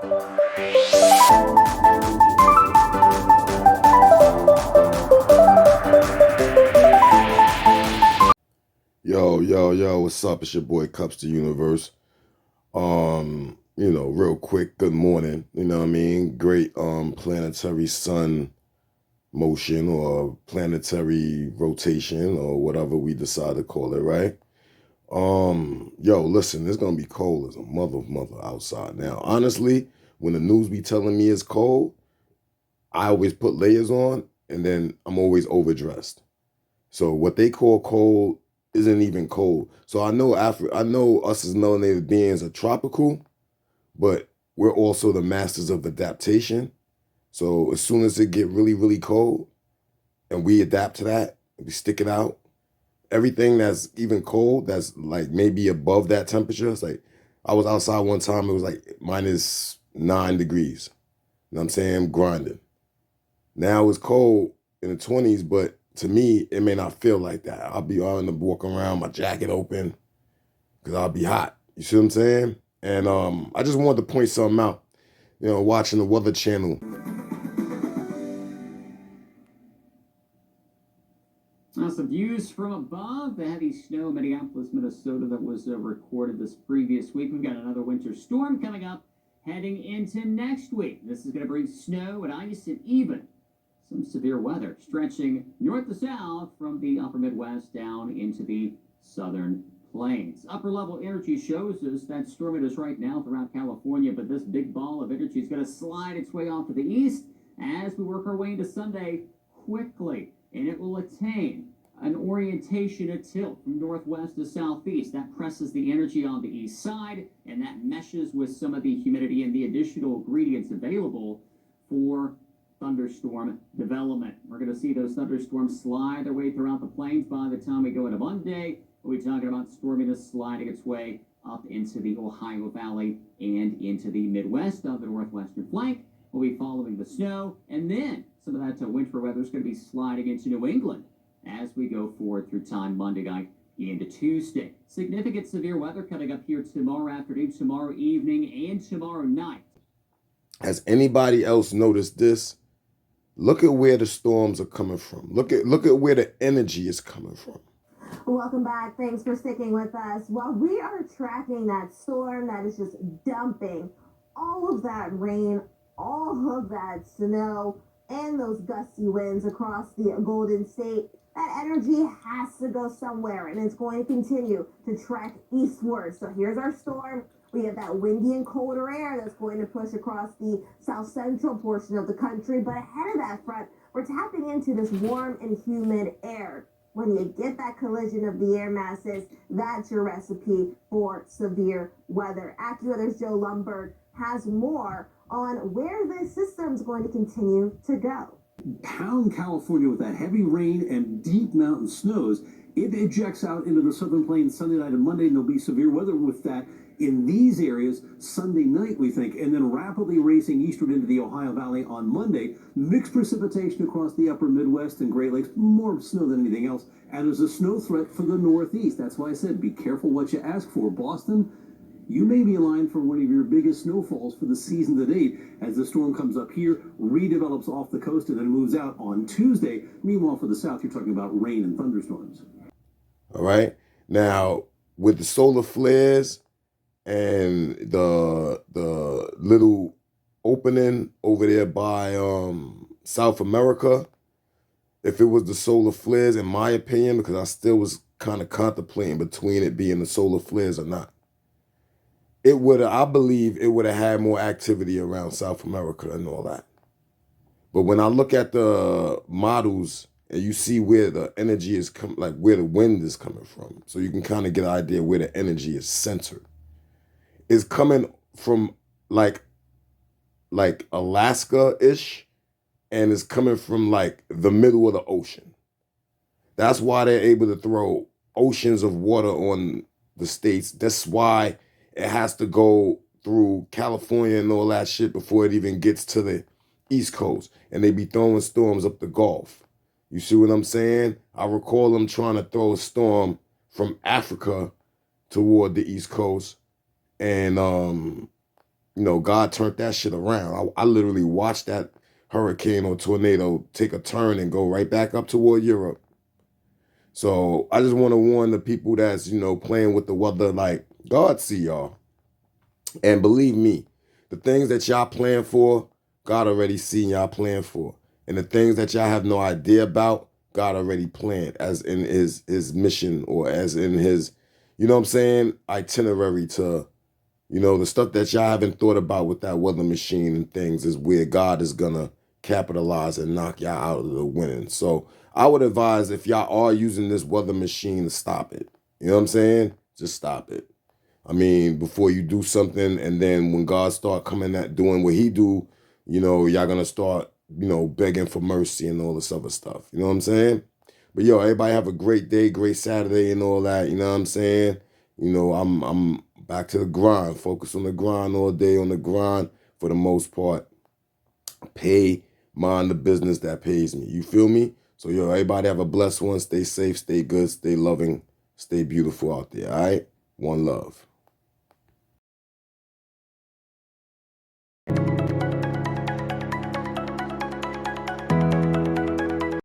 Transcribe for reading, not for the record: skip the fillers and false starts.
Yo, what's up? It's your boy Kupz the Universe. Real quick, good morning. You know what I mean? Great planetary sun motion or planetary rotation or whatever we decide to call it, right? Listen, it's gonna be cold as a mother outside. Now, honestly, when the news be telling me it's cold, I always put layers on and then I'm always overdressed. So what they call cold isn't even cold. So I know us as melanated beings are tropical, but we're also the masters of adaptation. So as soon as it get really cold and we adapt to that, we stick it out. Everything that's even cold, that's like maybe above that temperature. It's like I was outside one time, it was like -9 degrees. You know what I'm saying? Grinding. Now it's cold in the 20s, but to me, it may not feel like that. I'll be on the walking around, my jacket open, because I'll be hot. You see what I'm saying? And I just wanted to point something out. You know, watching the Weather Channel. Now some views from above. The heavy snow in Minneapolis, Minnesota that was recorded this previous week. We've got another winter storm coming up heading into next week. This is going to bring snow and ice and even some severe weather stretching north to south from the upper Midwest down into the southern plains. Upper level energy shows us that storm it is right now throughout California, but this big ball of energy is going to slide its way off to the east as we work our way into Sunday quickly, and it will attain an orientation, a tilt from northwest to southeast. That presses the energy on the east side, and that meshes with some of the humidity and the additional ingredients available for thunderstorm development. We're going to see those thunderstorms slide their way throughout the plains by the time we go into Monday. We'll be talking about storminess sliding its way up into the Ohio Valley and into the Midwest of the northwestern flank. We'll be following the snow, and then some of that winter weather is going to be sliding into New England as we go forward through time Monday night into Tuesday. Significant severe weather coming up here tomorrow afternoon, tomorrow evening, and tomorrow night. Has anybody else noticed this? Look at where the storms are coming from. Look at where the energy is coming from. Welcome back. Thanks for sticking with us. While we are tracking that storm that is just dumping all of that rain, all of that snow, and those gusty winds across the Golden State, that energy has to go somewhere, and it's going to continue to trek eastward. So here's our storm. We have that windy and colder air that's going to push across the south central portion of the country. But ahead of that front, we're tapping into this warm and humid air. When you get that collision of the air masses, that's your recipe for severe weather. AccuWeather's Joe Lumberg has more on where this system's going to continue to go. Pound California with that heavy rain and deep mountain snows. It ejects out into the southern plains Sunday night and Monday, and there'll be severe weather with that in these areas Sunday night, we think, and then rapidly racing eastward into the Ohio Valley on Monday. Mixed precipitation across the upper Midwest and Great Lakes, more snow than anything else, and there's a snow threat for the Northeast. That's why I said be careful what you ask for. Boston, you may be in line for one of your biggest snowfalls for the season to date as the storm comes up here, redevelops off the coast, and then moves out on Tuesday. Meanwhile, for the south, you're talking about rain and thunderstorms. All right. Now, with the solar flares and the little opening over there by South America, if it was the solar flares, in my opinion, because I still was kind of contemplating between it being the solar flares or not, I believe it would have had more activity around South America and all that. But when I look at the models and you see where the energy is coming, like where the wind is coming from, so you can kind of get an idea where the energy is centered. It's coming from like Alaska-ish, and it's coming from like the middle of the ocean. That's why they're able to throw oceans of water on the states. That's why it has to go through California and all that shit before it even gets to the East Coast. And they be throwing storms up the Gulf. You see what I'm saying? I recall them trying to throw a storm from Africa toward the East Coast. And God turned that shit around. I literally watched that hurricane or tornado take a turn and go right back up toward Europe. So I just want to warn the people that's, playing with the weather, like, God see y'all. And believe me, the things that y'all plan for, God already seen y'all plan for. And the things that y'all have no idea about, God already planned as in his mission, or as in his, itinerary to, the stuff that y'all haven't thought about with that weather machine and things is where God is gonna capitalize and knock y'all out of the winning. So I would advise, if y'all are using this weather machine, to stop it. You know what I'm saying? Just stop it. I mean, before you do something, and then when God start coming at doing what he do, y'all gonna start, begging for mercy and all this other stuff. You know what I'm saying? But yo, everybody have a great day, great Saturday and all that. You know what I'm saying? I'm back to the grind. Focus on the grind all day, on the grind for the most part. Mind the business that pays me. You feel me? So yo, everybody have a blessed one. Stay safe, stay good, stay loving, stay beautiful out there. All right? One love.